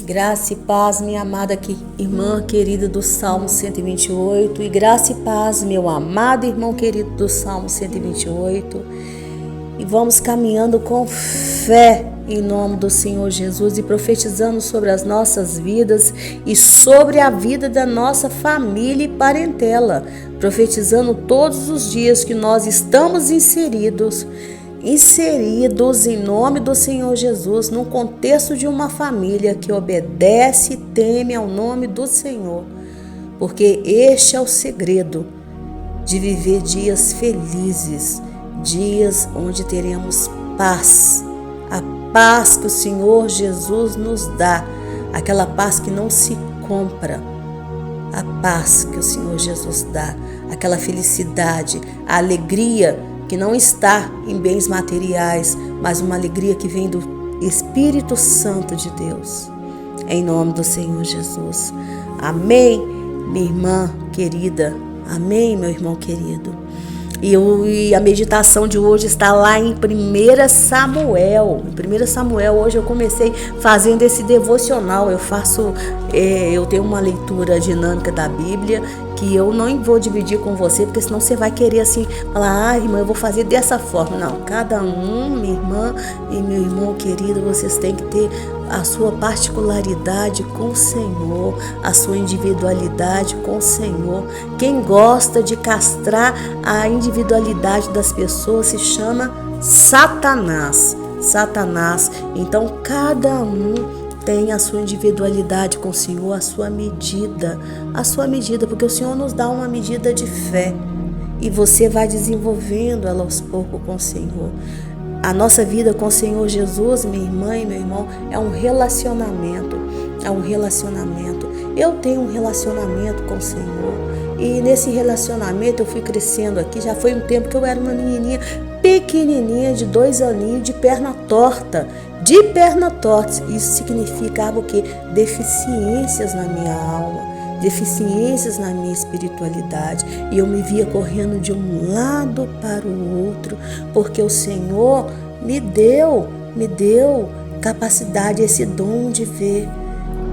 Graça e paz, minha amada irmã querida do Salmo 128. E graça e paz, meu amado irmão querido do Salmo 128. E vamos caminhando com fé em nome do Senhor Jesus e profetizando sobre as nossas vidas e sobre a vida da nossa família e parentela. Profetizando todos os dias que nós estamos inseridos em nome do Senhor Jesus, no contexto de uma família que obedece e teme ao nome do Senhor, porque este é o segredo de viver dias felizes, dias onde teremos paz, a paz que o Senhor Jesus nos dá, aquela paz que não se compra, a paz que o Senhor Jesus dá, aquela felicidade, a alegria que não está em bens materiais, mas uma alegria que vem do Espírito Santo de Deus. Em nome do Senhor Jesus. Amém, minha irmã querida. Amém, meu irmão querido. E a meditação de hoje está lá em 1 Samuel. Em 1 Samuel, hoje eu comecei fazendo esse devocional. Eu tenho uma leitura dinâmica da Bíblia que eu não vou dividir com você, porque senão você vai querer assim, falar, irmã, eu vou fazer dessa forma. Não, cada um, minha irmã e meu irmão querido, vocês têm que ter a sua particularidade com o Senhor, a sua individualidade com o Senhor. Quem gosta de castrar a individualidade das pessoas se chama Satanás. Então cada um tem a sua individualidade com o Senhor, a sua medida, porque o Senhor nos dá uma medida de fé e você vai desenvolvendo ela aos poucos com o Senhor. A nossa vida com o Senhor Jesus, minha irmã e meu irmão, é um relacionamento. Eu tenho um relacionamento com o Senhor e nesse relacionamento eu fui crescendo aqui. Já foi um tempo que eu era uma menininha pequenininha de 2 aninhos de perna torta. Isso significava o quê? Deficiências na minha alma, deficiências na minha espiritualidade. E eu me via correndo de um lado para o outro, porque o Senhor me deu capacidade, esse dom de ver.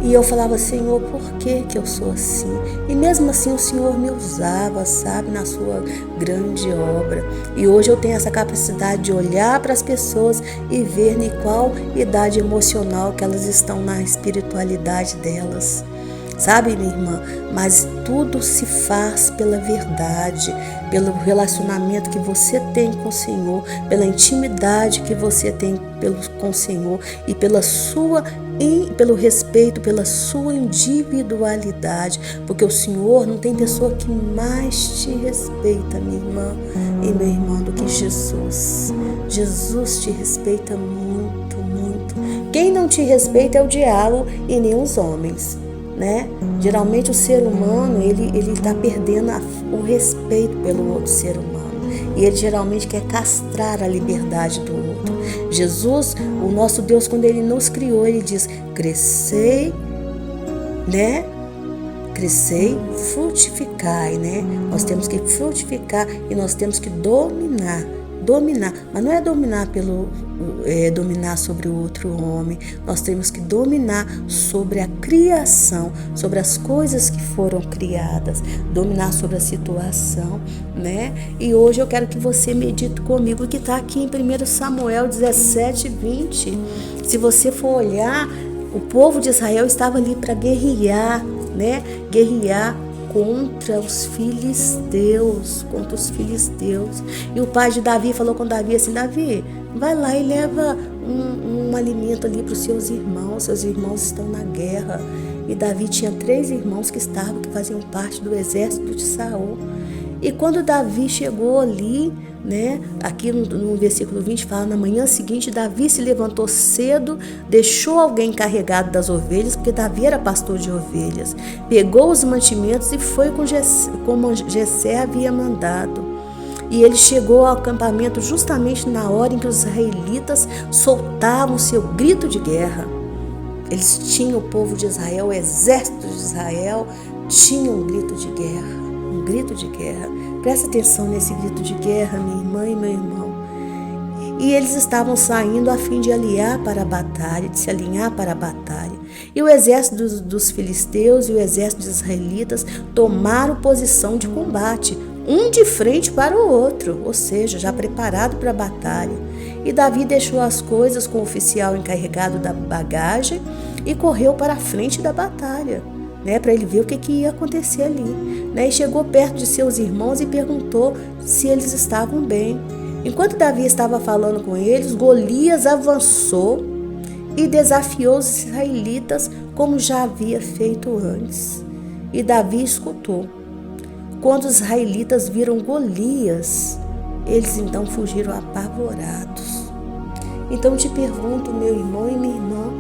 E eu falava, Senhor, por que eu sou assim? E mesmo assim o Senhor me usava, sabe, na sua grande obra. E hoje eu tenho essa capacidade de olhar para as pessoas e ver em qual idade emocional que elas estão na espiritualidade delas. Sabe, minha irmã? Mas tudo se faz pela verdade, pelo relacionamento que você tem com o Senhor, pela intimidade que você tem com o Senhor e pelo respeito, pela sua individualidade, porque o Senhor não tem pessoa que mais te respeita, minha irmã e meu irmão, do que Jesus. Jesus te respeita muito, muito. Quem não te respeita é o diabo e nem os homens, né? Geralmente o ser humano, ele está perdendo o respeito pelo outro ser humano. E ele geralmente quer castrar a liberdade do outro. Jesus, o nosso Deus, quando ele nos criou, ele diz, crescei, né? Crescei, frutificai, né? Nós temos que frutificar e nós temos que dominar, mas não é dominar sobre o outro homem. Nós temos que dominar sobre a criação, sobre as coisas que foram criadas, dominar sobre a situação, né? E hoje eu quero que você medite comigo que está aqui em 1 Samuel 17:20. Se você for olhar, o povo de Israel estava ali para guerrear, né? Guerrear contra os filisteus. E o pai de Davi falou com Davi assim, Davi, vai lá e leva um alimento ali para os seus irmãos estão na guerra. E Davi tinha 3 irmãos que faziam parte do exército de Saul. E quando Davi chegou ali, né, aqui no versículo 20 fala, na manhã seguinte Davi se levantou cedo, deixou alguém encarregado das ovelhas, porque Davi era pastor de ovelhas, pegou os mantimentos e foi como Jessé havia mandado. E ele chegou ao acampamento justamente na hora em que os israelitas soltavam seu grito de guerra. Eles tinham, o povo de Israel, o exército de Israel tinha um grito de guerra. Presta atenção nesse grito de guerra, minha irmã e meu irmão. e eles estavam saindo a fim de alinhar para a batalha, de se alinhar para a batalha. E o exército dos filisteus e o exército dos israelitas tomaram posição de combate, um de frente para o outro, ou seja, já preparado para a batalha. E Davi deixou as coisas com o oficial encarregado da bagagem e correu para a frente da batalha, para ele ver o que ia acontecer ali. E chegou perto de seus irmãos e perguntou se eles estavam bem. Enquanto Davi estava falando com eles, Golias avançou e desafiou os israelitas como já havia feito antes. E Davi escutou. Quando os israelitas viram Golias, eles então fugiram apavorados. Então te pergunto, meu irmão e minha irmã,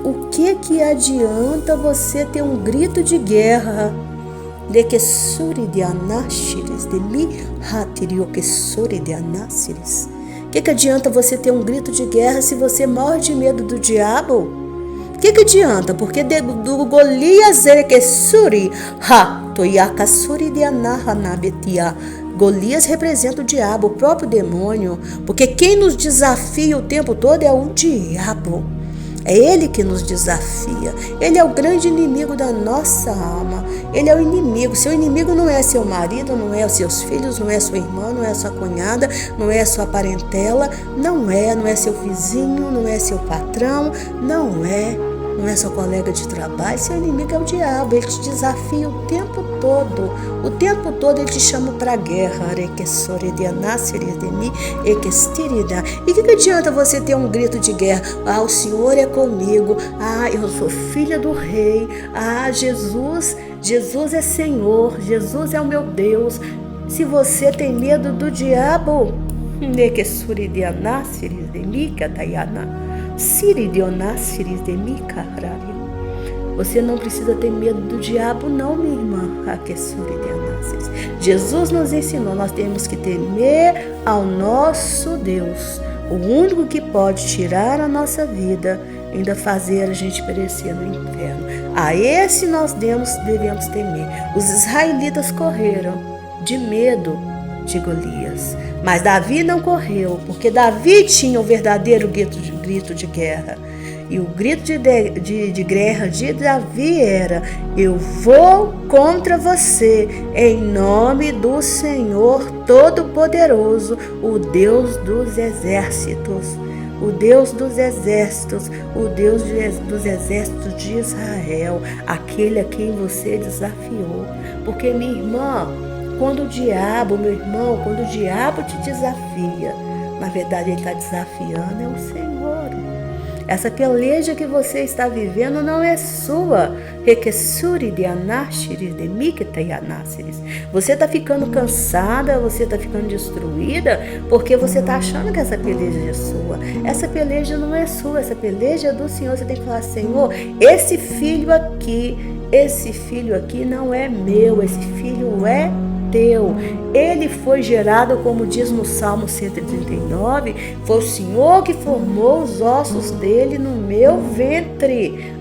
o que adianta você ter um grito de guerra? De que suri de anásires, de mi hatirio que suri de anásires. O que adianta você ter um grito de guerra se você morre de medo do diabo? O que adianta? Porque do Golias que suri ha toyaka suri de anahanabetia. Golias representa o diabo, o próprio demônio, porque quem nos desafia o tempo todo é o diabo. É ele que nos desafia. Ele é o grande inimigo da nossa alma. Ele é o inimigo. Seu inimigo não é seu marido, não é os seus filhos, não é sua irmã, não é sua cunhada, não é sua parentela, não é seu vizinho, não é seu patrão, não é seu colega de trabalho. Seu inimigo é o diabo. Ele te desafia o tempo todo. O tempo todo ele te chama para a guerra. E o que adianta você ter um grito de guerra? O Senhor é comigo. Eu sou filha do rei. Jesus é Senhor. Jesus é o meu Deus. Se você tem medo do diabo, você não precisa ter medo do diabo, não, minha irmã. Jesus nos ensinou, nós temos que temer ao nosso Deus, o único que pode tirar a nossa vida e ainda fazer a gente perecer no inferno. A esse nós devemos temer. Os israelitas correram de medo de Golias, mas Davi não correu, porque Davi tinha o verdadeiro grito de guerra. E o grito de guerra de Davi era: eu vou contra você, em nome do Senhor Todo-Poderoso, o Deus dos exércitos. O Deus dos exércitos, o Deus dos exércitos de Israel, aquele a quem você desafiou. Porque, minha irmã, quando o diabo te desafia, na verdade ele está desafiando é o Senhor. Essa peleja que você está vivendo não é sua. Você está ficando cansada, você está ficando destruída, porque você está achando que essa peleja é sua. Essa peleja não é sua, essa peleja é do Senhor. Você tem que falar: Senhor, esse filho aqui não é meu, esse filho é teu. Ele foi gerado, como diz no Salmo 139, foi o Senhor que formou os ossos dele no meu ventre.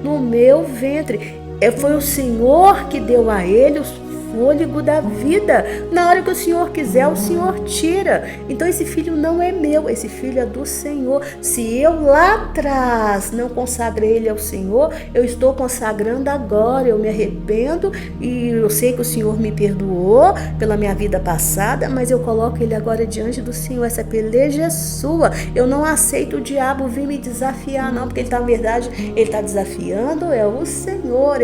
Foi o Senhor que deu a ele os fôlego da vida. Na hora que o Senhor quiser, o Senhor tira. Então esse filho não é meu, esse filho é do Senhor. Se eu lá atrás não consagrei ele ao Senhor, eu estou consagrando agora. Eu me arrependo e eu sei que o Senhor me perdoou pela minha vida passada, mas eu coloco ele agora diante do Senhor. Essa peleja é sua. Eu não aceito o diabo vir me desafiar, não, porque ele na verdade ele está desafiando é o Senhor.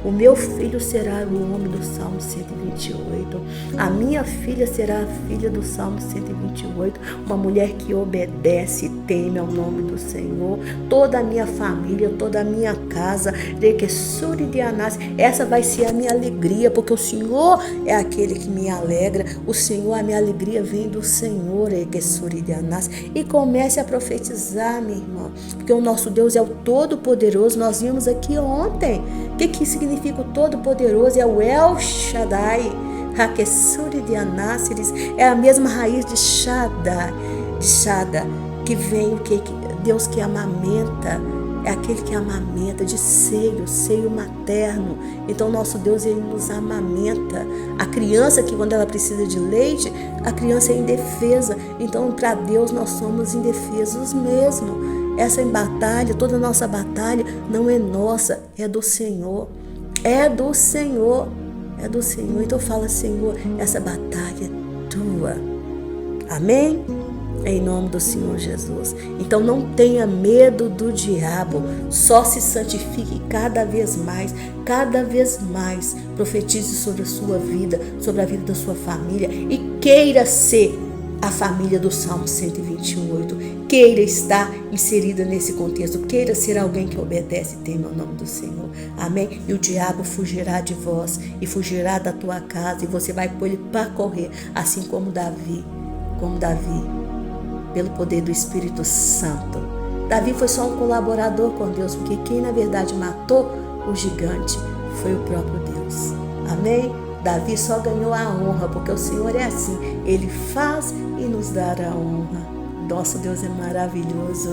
O meu filho será o homem do Salmo 128. A minha filha será a filha do Salmo 128. Uma mulher que obedece e teme ao nome do Senhor. Toda a minha família, toda a minha casa, essa vai ser a minha alegria, porque o Senhor é aquele que me alegra. O Senhor, a minha alegria vem do Senhor. E comece a profetizar, minha irmã, porque o nosso Deus é o Todo-Poderoso. Nós vimos aqui ontem. O que significa o Todo-Poderoso? É o El Shaddai. Hakesuri de Anáceres é a mesma raiz de Shada, que vem o que? Deus que amamenta. é aquele que amamenta de seio materno. Então nosso Deus, ele nos amamenta. A criança que quando ela precisa de leite, a criança é indefesa. Então para Deus nós somos indefesos mesmo. Essa batalha, toda a nossa batalha não é nossa, é do Senhor. É do Senhor. É do Senhor. Então fala: Senhor, essa batalha é tua. Amém? Em nome do Senhor Jesus. Então não tenha medo do diabo. Só se santifique cada vez mais. Cada vez mais. Profetize sobre a sua vida, sobre a vida da sua família. E queira ser a família do Salmo 128. Queira estar inserida nesse contexto. Queira ser alguém que obedece e teme ao nome do Senhor. Amém? E o diabo fugirá de vós e fugirá da tua casa. E você vai pôr ele para correr. Assim como Davi. Pelo poder do Espírito Santo. Davi foi só um colaborador com Deus. Porque quem na verdade matou o gigante foi o próprio Deus. Amém? Davi só ganhou a honra, porque o Senhor é assim, Ele faz e nos dá a honra. Nosso Deus é maravilhoso.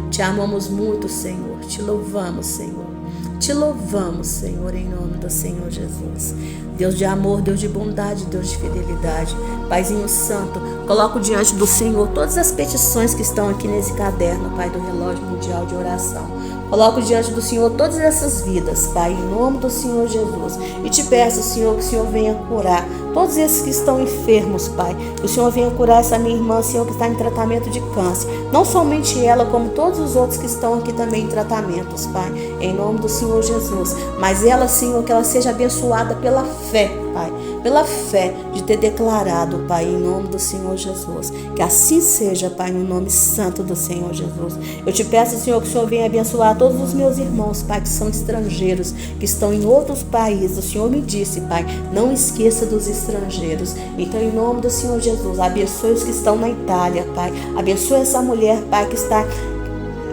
Te amamos muito, Senhor. Te louvamos, Senhor. Te louvamos, Senhor, em nome do Senhor Jesus. Deus de amor, Deus de bondade, Deus de fidelidade. Paizinho Santo, coloco diante do Senhor todas as petições que estão aqui nesse caderno, Pai, do Relógio Mundial de Oração. Coloco diante do Senhor todas essas vidas, Pai, em nome do Senhor Jesus. E te peço, Senhor, que o Senhor venha curar todos esses que estão enfermos, Pai. Que o Senhor venha curar essa minha irmã, Senhor, que está em tratamento de câncer. Não somente ela, como todos os outros que estão aqui também em tratamentos, Pai. Em nome do Senhor Jesus. Mas ela, Senhor, que ela seja abençoada pela fé, Pai. Pela fé de ter declarado, Pai, em nome do Senhor Jesus. Que assim seja, Pai, no nome santo do Senhor Jesus. Eu te peço, Senhor, que o Senhor venha abençoar todos os meus irmãos, Pai, que são estrangeiros, que estão em outros países. O Senhor me disse, Pai, não esqueça dos estrangeiros. Então, em nome do Senhor Jesus, abençoe os que estão na Itália, Pai. Abençoe essa mulher, Pai, que está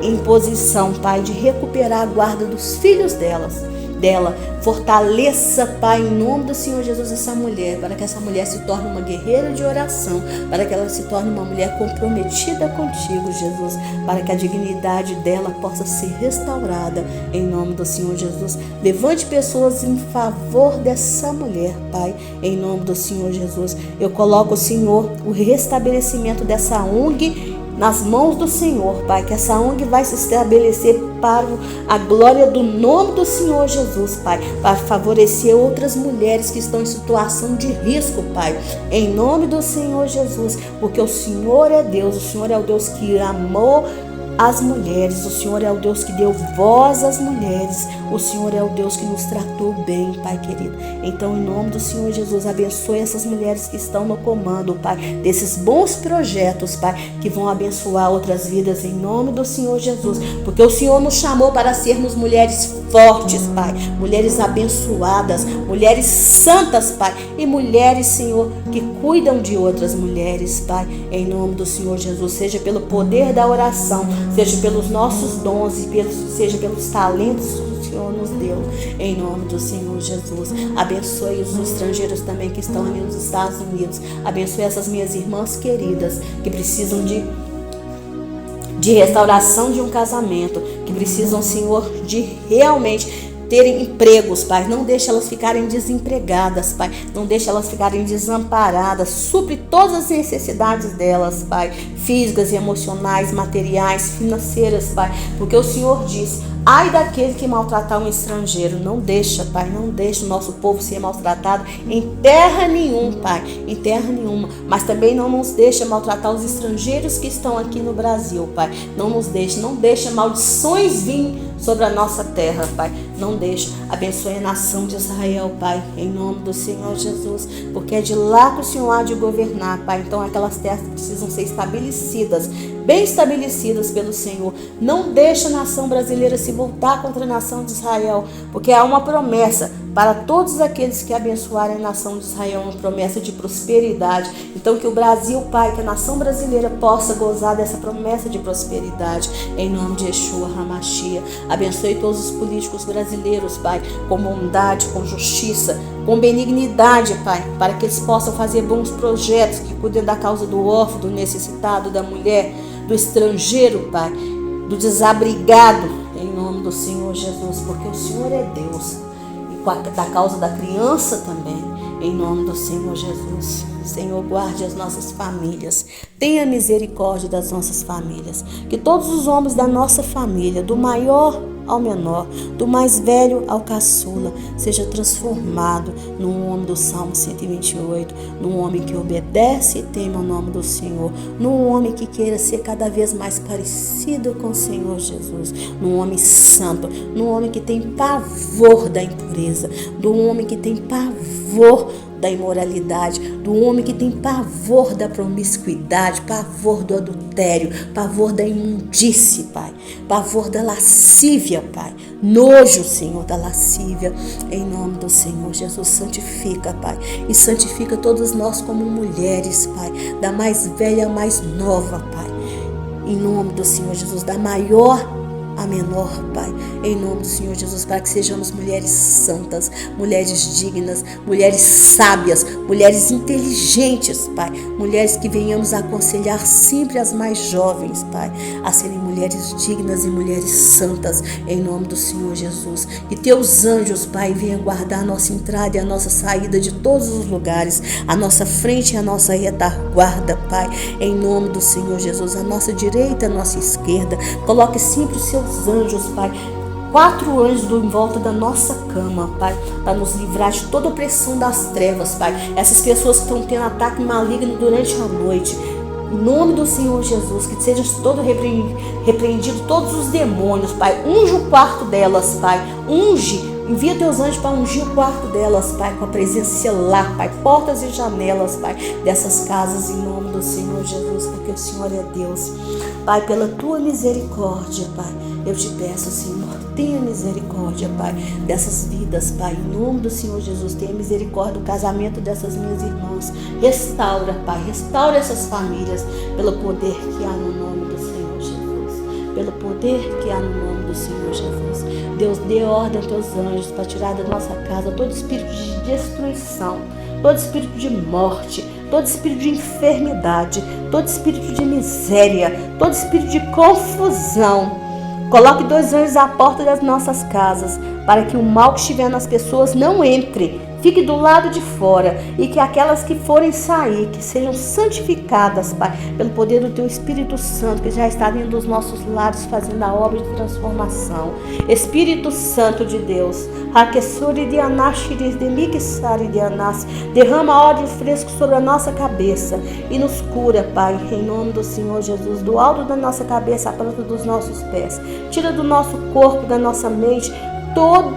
em posição, Pai, de recuperar a guarda dos filhos dela. Fortaleça, Pai, em nome do Senhor Jesus, essa mulher, para que essa mulher se torne uma guerreira de oração, para que ela se torne uma mulher comprometida contigo, Jesus, para que a dignidade dela possa ser restaurada, em nome do Senhor Jesus. Levante pessoas em favor dessa mulher, Pai, em nome do Senhor Jesus. Eu coloco, Senhor, o restabelecimento dessa ONG nas mãos do Senhor, Pai, que essa ONG vai se estabelecer para a glória do nome do Senhor Jesus, Pai, para favorecer outras mulheres que estão em situação de risco, Pai, em nome do Senhor Jesus, porque o Senhor é Deus, o Senhor é o Deus que amou as mulheres, o Senhor é o Deus que deu voz às mulheres, o Senhor é o Deus que nos tratou bem, Pai querido. Então, em nome do Senhor Jesus, abençoe essas mulheres que estão no comando, Pai, desses bons projetos, Pai, que vão abençoar outras vidas, em nome do Senhor Jesus, porque o Senhor nos chamou para sermos mulheres fortes, Pai, mulheres abençoadas, mulheres santas, Pai, e mulheres, Senhor, que cuidam de outras mulheres, Pai, em nome do Senhor Jesus, seja pelo poder da oração, seja pelos nossos dons e seja pelos talentos que o Senhor nos deu, em nome do Senhor Jesus. Abençoe os estrangeiros também que estão ali nos Estados Unidos. Abençoe essas minhas irmãs queridas que precisam de restauração de um casamento, que precisam, Senhor, de realmente terem empregos, Pai. Não deixe elas ficarem desempregadas, Pai. Não deixe elas ficarem desamparadas. Supre todas as necessidades delas, Pai. Físicas e emocionais, materiais, financeiras, Pai. Porque o Senhor disse: ai daquele que maltratar um estrangeiro. Não deixa, Pai, não deixa o nosso povo ser maltratado em terra nenhuma, Pai, em terra nenhuma. Mas também não nos deixa maltratar os estrangeiros que estão aqui no Brasil, Pai. Não nos deixa, não deixa maldições vir sobre a nossa terra, Pai. Não deixa. Abençoe a nação de Israel, Pai, em nome do Senhor Jesus, porque é de lá que o Senhor há de governar, Pai. Então aquelas terras precisam ser estabelecidas, bem estabelecidas pelo Senhor. Não deixa a nação brasileira se voltar contra a nação de Israel, porque há uma promessa para todos aqueles que abençoarem a nação de Israel, uma promessa de prosperidade. Então que o Brasil, Pai, que a nação brasileira possa gozar dessa promessa de prosperidade, em nome de Yeshua HaMashiach. Abençoe todos os políticos brasileiros, Pai, com bondade, com justiça, com benignidade, Pai, para que eles possam fazer bons projetos que cuidem da causa do órfão, do necessitado, da mulher, do estrangeiro, Pai, do desabrigado, em nome do Senhor Jesus, porque o Senhor é Deus, e da causa da criança também, em nome do Senhor Jesus. Senhor, guarde as nossas famílias, tenha misericórdia das nossas famílias, que todos os homens da nossa família, do maior ao menor, do mais velho ao caçula, seja transformado num homem do Salmo 128, num homem que obedece e teme o nome do Senhor, num homem que queira ser cada vez mais parecido com o Senhor Jesus, num homem santo, num homem que tem pavor da impureza, num homem que tem pavor da imoralidade, do homem que tem pavor da promiscuidade, pavor do adultério, pavor da imundície, Pai, pavor da lascívia, Pai, nojo, Senhor, da lascívia, em nome do Senhor Jesus. Santifica, Pai, e santifica todos nós como mulheres, Pai, da mais velha à mais nova, Pai, em nome do Senhor Jesus, da maior a menor, Pai, em nome do Senhor Jesus, para que sejamos mulheres santas, mulheres dignas, mulheres sábias, mulheres inteligentes, Pai, mulheres que venhamos a aconselhar sempre as mais jovens, Pai, a serem mulheres dignas e mulheres santas, em nome do Senhor Jesus. Que teus anjos, Pai, venham guardar a nossa entrada e a nossa saída de todos os lugares, a nossa frente e a nossa retaguarda, Pai, em nome do Senhor Jesus, a nossa direita, a nossa esquerda. Coloque sempre os seus anjos, Pai, 4 anjos em volta da nossa cama, Pai, para nos livrar de toda opressão das trevas, Pai. Essas pessoas que estão tendo ataque maligno durante a noite, em nome do Senhor Jesus, que sejam todo repreendido todos os demônios, Pai. Unge o quarto delas, Pai. Envia teus anjos para ungir o quarto delas, Pai, com a presença lá, Pai, portas e janelas, Pai, dessas casas, em nome do Senhor Jesus, porque o Senhor é Deus. Pai, pela tua misericórdia, Pai, eu te peço, Senhor, tenha misericórdia, Pai, dessas vidas, Pai, em nome do Senhor Jesus, tenha misericórdia do casamento dessas minhas irmãs. Restaura, Pai, restaura essas famílias, pelo poder que há no nome do Senhor Jesus, pelo poder que há no nome do Senhor Jesus. Deus, dê ordem aos teus anjos para tirar da nossa casa todo espírito de destruição, todo espírito de morte, todo espírito de enfermidade, todo espírito de miséria, todo espírito de confusão. Coloque 2 anjos à porta das nossas casas, para que o mal que estiver nas pessoas não entre, fique do lado de fora, e que aquelas que forem sair, que sejam santificadas, Pai, pelo poder do Teu Espírito Santo, que já está dentro dos nossos lares, fazendo a obra de transformação. Espírito Santo de Deus, derrama óleo fresco sobre a nossa cabeça e nos cura, Pai, em nome do Senhor Jesus, do alto da nossa cabeça à planta dos nossos pés. Tira do nosso corpo, da nossa mente, todo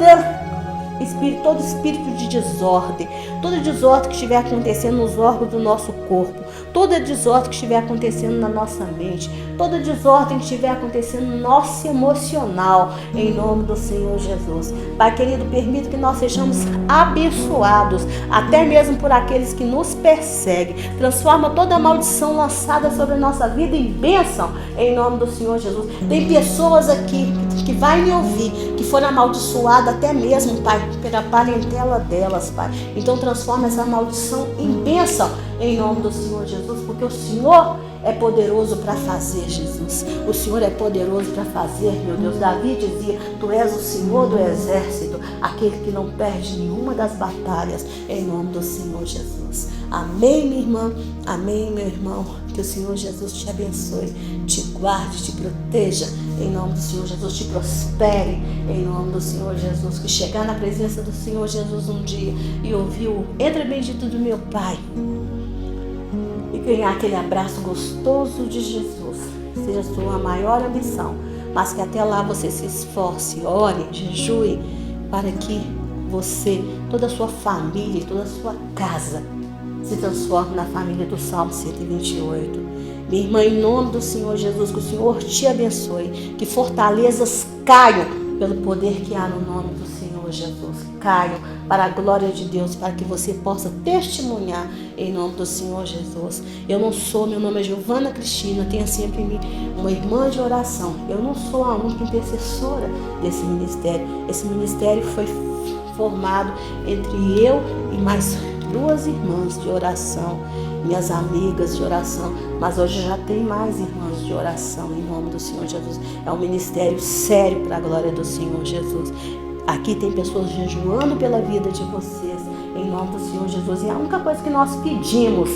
espírito de desordem, toda desordem que estiver acontecendo nos órgãos do nosso corpo, toda desordem que estiver acontecendo na nossa mente, toda desordem que estiver acontecendo no nosso emocional, em nome do Senhor Jesus. Pai querido, permita que nós sejamos abençoados, até mesmo por aqueles que nos perseguem. Transforma toda a maldição lançada sobre a nossa vida em bênção, em nome do Senhor Jesus. Tem pessoas aqui que vai me ouvir, que foram amaldiçoadas até mesmo, Pai, pela parentela delas, Pai. Então transforma essa maldição em bênção, em nome do Senhor Jesus, porque o Senhor é poderoso para fazer, Jesus. O Senhor é poderoso para fazer, meu Deus. Davi dizia: Tu és o Senhor do exército, aquele que não perde nenhuma das batalhas, em nome do Senhor Jesus. Amém, minha irmã. Amém, meu irmão. Que o Senhor Jesus te abençoe, te guarde, te proteja, em nome do Senhor Jesus, te prospere, em nome do Senhor Jesus. Que chegar na presença do Senhor Jesus um dia e ouvir o Entra bendito do meu Pai, e ganhar aquele abraço gostoso de Jesus, seja a sua maior ambição, mas que até lá você se esforce, ore, jejue, para que você, toda a sua família, toda a sua casa se transforme na família do Salmo 128. Minha irmã, em nome do Senhor Jesus, que o Senhor te abençoe, que fortalezas caiam pelo poder que há no nome do Senhor Jesus, caiam para a glória de Deus, para que você possa testemunhar em nome do Senhor Jesus. Meu nome é Giovana Cristina, tenha sempre uma irmã de oração. Eu não sou a única intercessora desse ministério. Esse ministério foi formado entre eu e mais 2 irmãs de oração, minhas amigas de oração, mas hoje já tem mais irmãs de oração em nome do Senhor Jesus. É um ministério sério para a glória do Senhor Jesus. Aqui tem pessoas jejuando pela vida de vocês, em nome do Senhor Jesus. E a única coisa que nós pedimos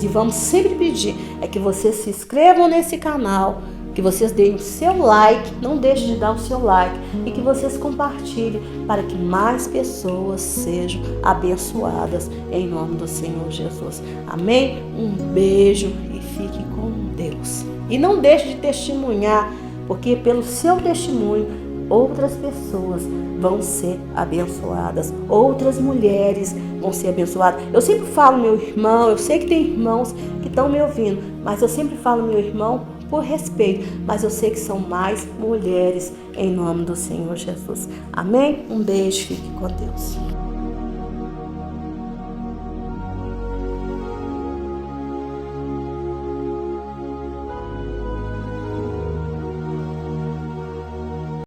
e vamos sempre pedir, é que vocês se inscrevam nesse canal, que vocês deem o seu like, não deixe de dar o seu like, e que vocês compartilhem para que mais pessoas sejam abençoadas em nome do Senhor Jesus. Amém? Um beijo e fique com Deus. E não deixe de testemunhar, porque pelo seu testemunho outras pessoas vão ser abençoadas, outras mulheres vão ser abençoadas. Eu sempre falo meu irmão, eu sei que tem irmãos que estão me ouvindo, mas eu sempre falo meu irmão por respeito, mas eu sei que são mais mulheres em nome do Senhor Jesus. Amém? Um beijo, fique com Deus.